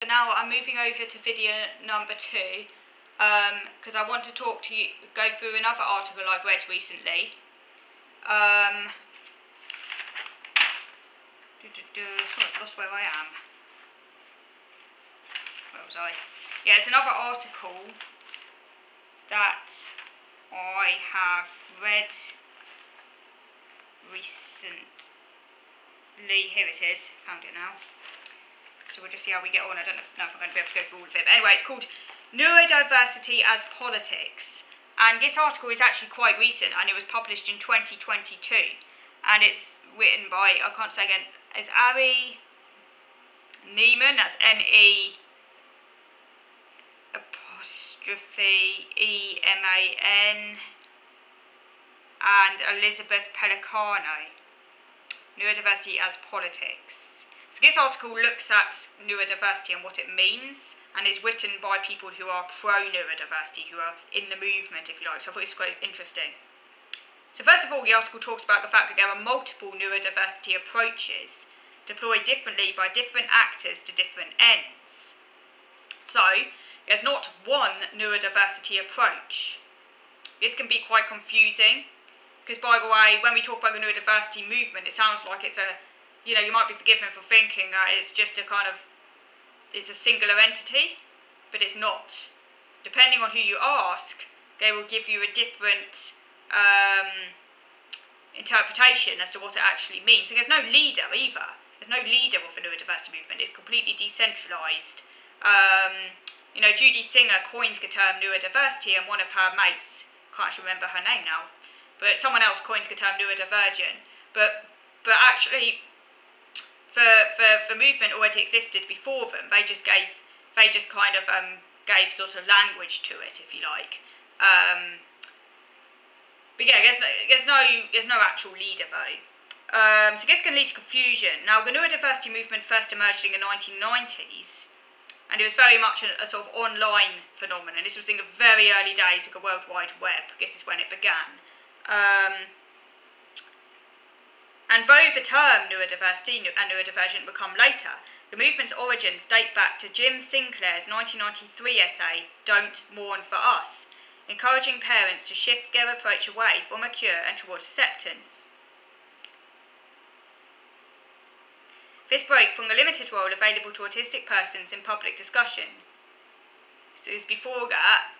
now I'm moving over to video number 2 because I want to talk to you, go through another article I've read recently. Sorry, I've lost where I am. Where was I? Yeah, it's another article that I have read recently. Here it is, found it now. So we'll just see how we get on. I don't know if I'm going to be able to go through all of it. But anyway, it's called Neurodiversity as Politics. And this article is actually quite recent, and it was published in 2022. And it's written by, I can't say again, it's Ari Neiman, that's N-E-apostrophe-E-M-A-N, and Elizabeth Pellicano. Neurodiversity as Politics. So this article looks at neurodiversity and what it means, and is written by people who are pro-neurodiversity, who are in the movement, if you like, so I thought it was quite interesting. So first of all, the article talks about the fact that there are multiple neurodiversity approaches deployed differently by different actors to different ends. So, there's not one neurodiversity approach. This can be quite confusing, because by the way, when we talk about the neurodiversity movement, it sounds like it's a, you know, you might be forgiven for thinking that it's just a kind of, it's a singular entity, but it's not. Depending on who you ask, they will give you a different interpretation as to what it actually means. So there's no leader either. There's no leader of the neurodiversity movement. It's completely decentralised. You know, Judy Singer coined the term neurodiversity, and one of her mates, can't actually remember her name now, but someone else coined the term neurodivergent. But actually, the movement already existed before them. They just kind of gave sort of language to it, if you like. But yeah, there's no actual leader though. So this can lead to confusion. Now, the neurodiversity movement first emerged in the 1990s, and it was very much a sort of online phenomenon. This was in the very early days of the World Wide Web. This is when it began. And though the term neurodiversity and neurodivergent will come later, the movement's origins date back to Jim Sinclair's 1993 essay, Don't Mourn for Us, encouraging parents to shift their approach away from a cure and towards acceptance. This broke from the limited role available to autistic persons in public discussion. So it was before that,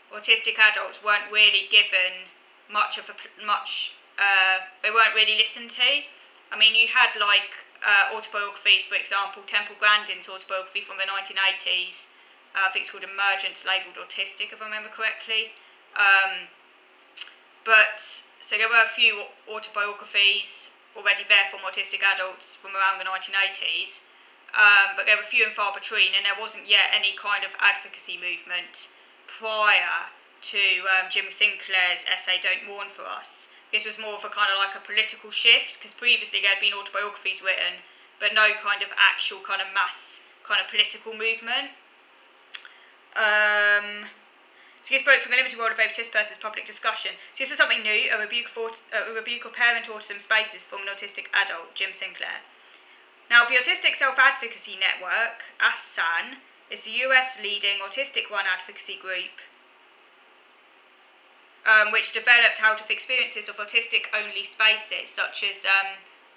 autistic adults weren't really given they weren't really listened to. I mean, you had like autobiographies, for example, Temple Grandin's autobiography from the 1980s. I think it's called Emergence, labelled autistic, if I remember correctly. So there were a few autobiographies already there from autistic adults from around the 1980s, but they were few and far between, and there wasn't yet any kind of advocacy movement prior to Jim Sinclair's essay, Don't Mourn for Us. This was more of a kind of like a political shift, because previously there had been autobiographies written, but no kind of actual kind of mass kind of political movement. So this broke from the limited role of autistic persons public discussion. So this was something new, a rebuke of parent autism spaces from an autistic adult, Jim Sinclair. Now, the Autistic Self-Advocacy Network, ASSAN, is the US leading autistic-run advocacy group, which developed out of experiences of autistic-only spaces, such as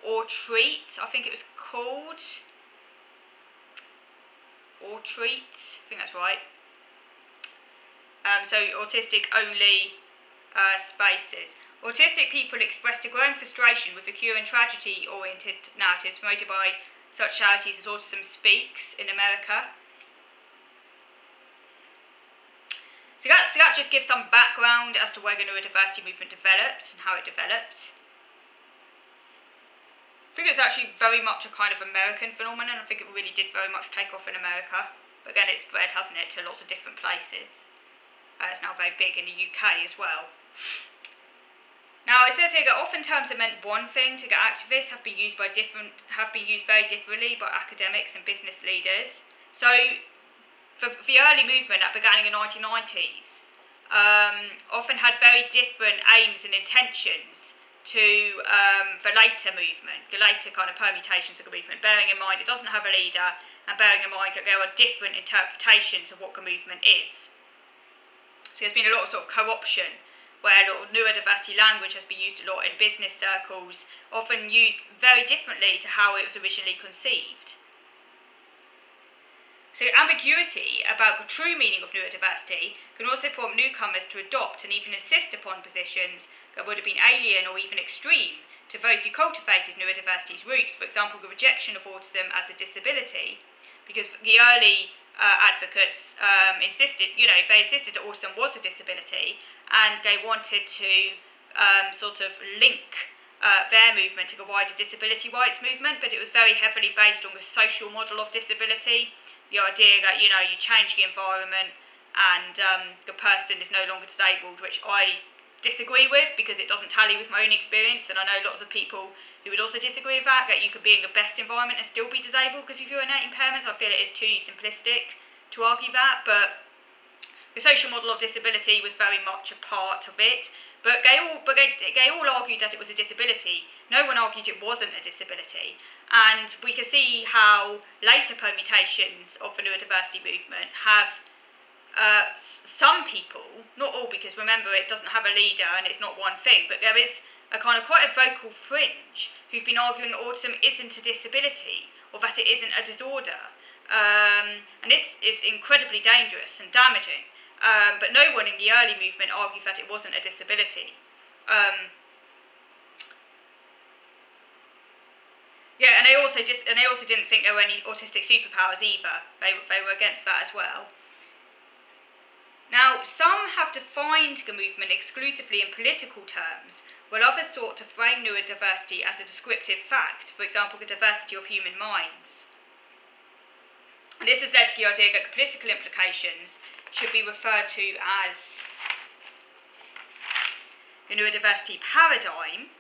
Or Treat, I think it was called. Or Treat, I think that's right. So autistic-only spaces. Autistic people expressed a growing frustration with the cure and tragedy-oriented narratives promoted by such charities as Autism Speaks in America. So that just gives some background as to where the neurodiversity movement developed and how it developed. I think it was actually very much a kind of American phenomenon. I think it really did very much take off in America. But again, it's spread, hasn't it, to lots of different places. It's now very big in the UK as well. Now, it says here that often terms that meant one thing to the activists have been used very differently by academics and business leaders. So, for the early movement that began in the 1990s, often had very different aims and intentions to the later movement, the later kind of permutations of the movement, bearing in mind it doesn't have a leader, and bearing in mind that there are different interpretations of what the movement is. So there's been a lot of sort of co-option, where a lot of neurodiversity language has been used a lot in business circles, often used very differently to how it was originally conceived. So ambiguity about the true meaning of neurodiversity can also prompt newcomers to adopt and even insist upon positions that would have been alien or even extreme to those who cultivated neurodiversity's roots. For example, the rejection of autism as a disability, because the early advocates insisted that autism was a disability, and they wanted to sort of link their movement to the wider disability rights movement, but it was very heavily based on the social model of disability. The idea that, you change the environment and the person is no longer disabled, which I disagree with because it doesn't tally with my own experience, and I know lots of people who would also disagree with that you could be in the best environment and still be disabled because of your innate impairments. I feel it is too simplistic to argue that, but the social model of disability was very much a part of it. But they all argued that it was a disability. No one argued it wasn't a disability. And we can see how later permutations of the neurodiversity movement have some people, not all, because remember it doesn't have a leader and it's not one thing, but there is a kind of quite a vocal fringe who've been arguing that autism isn't a disability or that it isn't a disorder. And this is incredibly dangerous and damaging. But no one in the early movement argued that it wasn't a disability. And they also didn't think there were any autistic superpowers either. They were against that as well. Now, some have defined the movement exclusively in political terms, while others sought to frame neurodiversity as a descriptive fact, for example, the diversity of human minds. And this has led to the idea that the political implications should be referred to as the neurodiversity paradigm,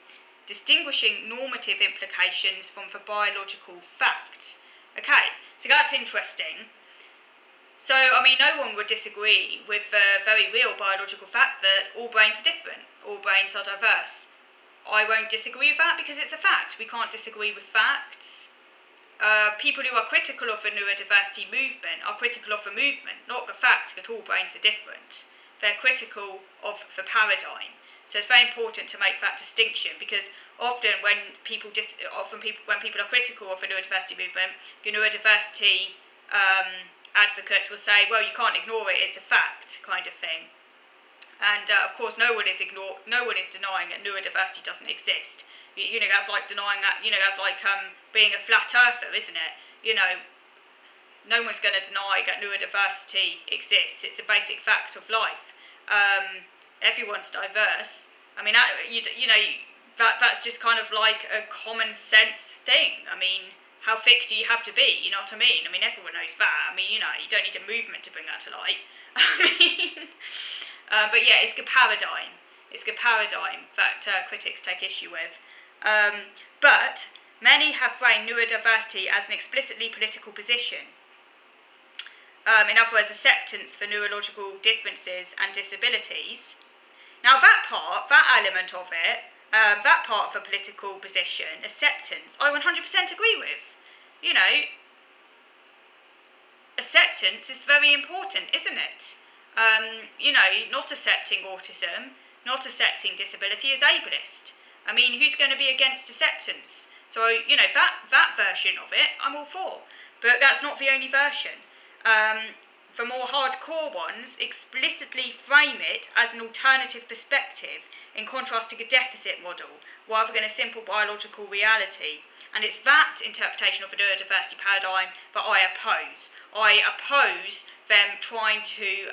distinguishing normative implications from the biological fact. Okay, so that's interesting. So, no one would disagree with the very real biological fact that all brains are different, all brains are diverse. I won't disagree with that because it's a fact. We can't disagree with facts. People who are critical of the neurodiversity movement are critical of the movement, not the fact that all brains are different. They're critical of the paradigm. So it's very important to make that distinction, because often when people are critical of the neurodiversity movement, the neurodiversity advocates will say, well, you can't ignore it, it's a fact, kind of thing. And of course, no one is denying that neurodiversity doesn't exist. That's like denying that. That's like being a flat earther, isn't it? No one's going to deny that neurodiversity exists. It's a basic fact of life. Everyone's diverse. That's just kind of like a common sense thing. How thick do you have to be? You know what I mean? Everyone knows that. You don't need a movement to bring that to light. But yeah, it's the paradigm. It's the paradigm that critics take issue with. But many have framed neurodiversity as an explicitly political position. In other words, acceptance for neurological differences and disabilities. Now that element of it, that part of a political position, acceptance, I 100% agree with. Acceptance is very important, isn't it? Not accepting autism, not accepting disability is ableist. Who's going to be against acceptance? So, that version of it, I'm all for. But that's not the only version. The more hardcore ones explicitly frame it as an alternative perspective, in contrast to the deficit model, rather than a simple biological reality. And it's that interpretation of the neurodiversity paradigm that I oppose. I oppose them trying to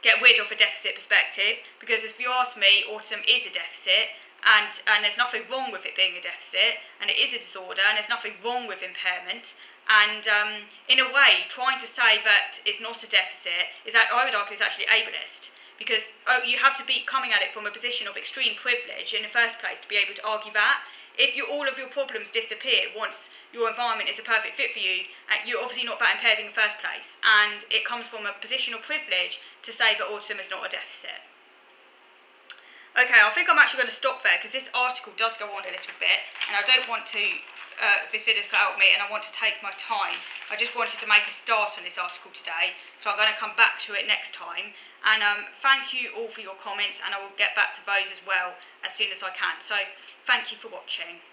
get rid of a deficit perspective, because if you ask me, autism is a deficit, and there's nothing wrong with it being a deficit, and it is a disorder, and there's nothing wrong with impairment. And in a way, trying to say that it's not a deficit is, I would argue, is actually ableist. Because you have to be coming at it from a position of extreme privilege in the first place to be able to argue that. If all of your problems disappear once your environment is a perfect fit for you, you're obviously not that impaired in the first place. And it comes from a position of privilege to say that autism is not a deficit. Okay, I think I'm actually going to stop there because this article does go on a little bit, and I don't want to, this video's got out of me, and I want to take my time. I just wanted to make a start on this article today, so I'm going to come back to it next time. And thank you all for your comments, and I will get back to those as well as soon as I can. So thank you for watching.